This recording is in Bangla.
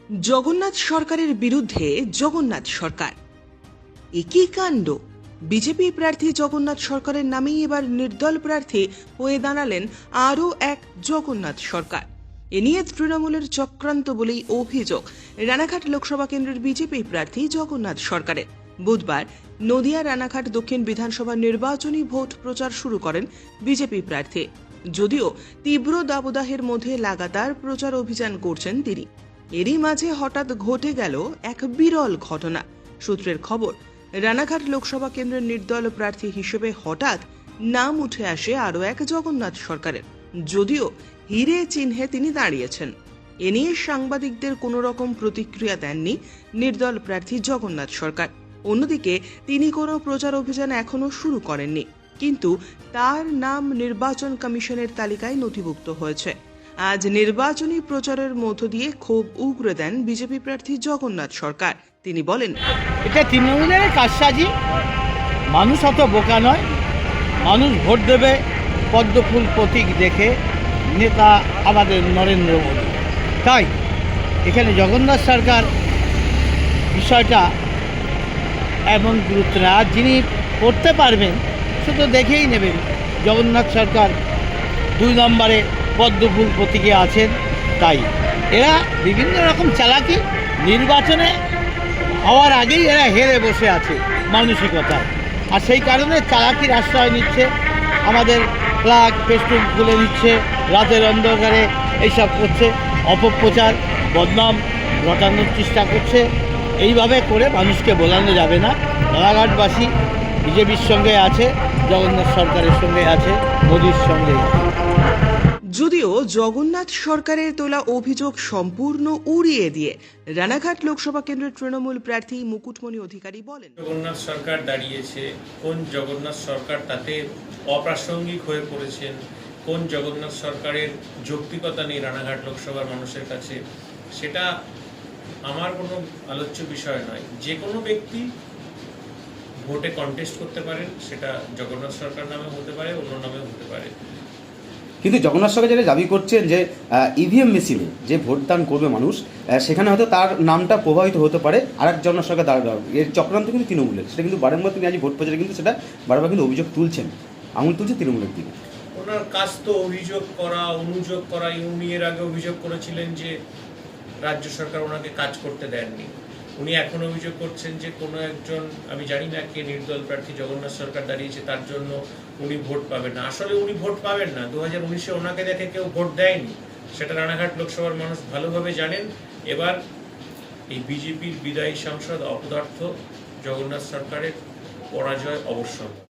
জগন্নাথ সরকারের বিরুদ্ধে জগন্নাথ সরকার, একই কাণ্ড। বিজেপি প্রার্থী জগন্নাথ সরকারের নামেই এবার নির্দল প্রার্থী হয়ে দাঁড়ালেন আরও এক জগন্নাথ সরকার। এ নিয়ে তৃণমূলের চক্রান্ত বলেই অভিযোগ রানাঘাট লোকসভা কেন্দ্রের বিজেপি প্রার্থী জগন্নাথ সরকারের। বুধবার নদিয়া রানাঘাট দক্ষিণ বিধানসভা নির্বাচনী ভোট প্রচার শুরু করেন বিজেপি প্রার্থী। যদিও তীব্র দাবদাহের মধ্যে লাগাতার প্রচার অভিযান করছেন তিনি, এরই মাঝে হঠাৎ ঘটে গেল এক বিরল ঘটনা। সূত্রের খবর, রানাঘাট লোকসভা কেন্দ্রের নির্দল প্রার্থী হিসেবে হঠাৎ নাম উঠে আসে আরও এক জগন্নাথ সরকারের। যদিও হিরে চিহ্নে তিনি দাঁড়িয়েছেন, এ নিয়ে সাংবাদিকদের কোনো রকম প্রতিক্রিয়া দেননি নির্দল প্রার্থী জগন্নাথ সরকার। অন্যদিকে তিনি কোনো প্রচার অভিযান এখনো শুরু করেননি, কিন্তু তার নাম নির্বাচন কমিশনের তালিকায় নথিভুক্ত হয়েছে। আজ নির্বাচনী প্রচারের মধ্য দিয়ে ক্ষোভ উগরে দেন বিজেপি প্রার্থী জগন্নাথ সরকার। তিনি বলেন, এটা তৃণমূলের কারসাজি। মানুষ অত বোকা নয়। মানুষ ভোট দেবে পদ্মফুল প্রতীক দেখে, নেতা আমাদের নরেন্দ্র মোদী। তাই এখানে জগন্নাথ সরকার বিষয়টা এমন গুরুত্ব না, আর যিনি করতে পারবেন শুধু দেখেই নেবেন। জগন্নাথ সরকার 2 নম্বরে পদ্মফুল প্রতীকে আছেন। তাই এরা বিভিন্ন রকম চালাকি, নির্বাচনে হওয়ার আগেই এরা হেরে বসে আছে মানসিকতায়, আর সেই কারণে চালাকির আশ্রয় নিচ্ছে। আমাদের ফ্ল্যাগ ফেস্টুন খুলে নিচ্ছে, রাতের অন্ধকারে এইসব করছে, অপপ্রচার বদনাম রটানোর চেষ্টা করছে। এইভাবে করে মানুষকে বোলানো যাবে না। রানাঘাটবাসী বিজেপির সঙ্গে আছে, জগন্নাথ সরকারের সঙ্গে আছে, মোদির সঙ্গে আছে। যদিও জগন্নাথ সরকারের তোলা অভিযোগ সম্পূর্ণ উড়িয়ে দিয়ে রানাঘাট লোকসভা কেন্দ্রের তৃণমূল প্রার্থী মুকুটমণি অধিকারী বলেন, জগন্নাথ সরকার দাঁড়িয়েছে, কোন জগন্নাথ সরকার তাতে অপ্রাসঙ্গিক হয়ে পড়েছেন, কোন জগন্নাথ সরকারের যৌক্তিকতা নেই রানাঘাট লোকসভার মানুষের কাছে, সেটা আমার কোনো আলোচ্য বিষয় নয়। যে কোনো ব্যক্তি ভোটে কন্টেস্ট করতে পারেন, সেটা জগন্নাথ সরকার নামে হতে পারে, অন্য নামেও হতে পারে। কিন্তু জগন্নাথ সরকার যেটা দাবি করছেন যে ইভিএম মেশিনে যে ভোটদান করবে মানুষ, সেখানে হয়তো তার নামটা প্রভাবিত হতে পারে আরেক জগন্নাথ সরকার দাঁড়াবে। এর চক্রান্ত কিন্তু তৃণমূলের, সেটা কিন্তু বারংবার তিনি আজ ভোট প্রচারে কিন্তু সেটা বারবার কিন্তু অভিযোগ তুলছেন, আঙুল তুলছে তৃণমূলের দিকে। ওনার কাজ তো অভিযোগ করা, অনুযোগ করা। উনি এর আগে অভিযোগ করেছিলেন যে রাজ্য সরকার ওনাকে কাজ করতে দেননি। উনি এখন অভিযোগ করছেন যে কোনো একজন, আমি জানি না কে, নির্দল প্রার্থী জগন্নাথ সরকার দাঁড়িয়েছে, তার জন্য উনি ভোট পাবেন না। আসলে উনি ভোট পাবেন না। 2019-এ ওনাকে দেখে কেউ ভোট দেয়নি, সেটা রানাঘাট লোকসভার মানুষ ভালোভাবে জানেন। এবার এই বিজেপির বিদায়ী সাংসদ অপদার্থ জগন্নাথ সরকারের পরাজয় অবশ্যম্ভাবী।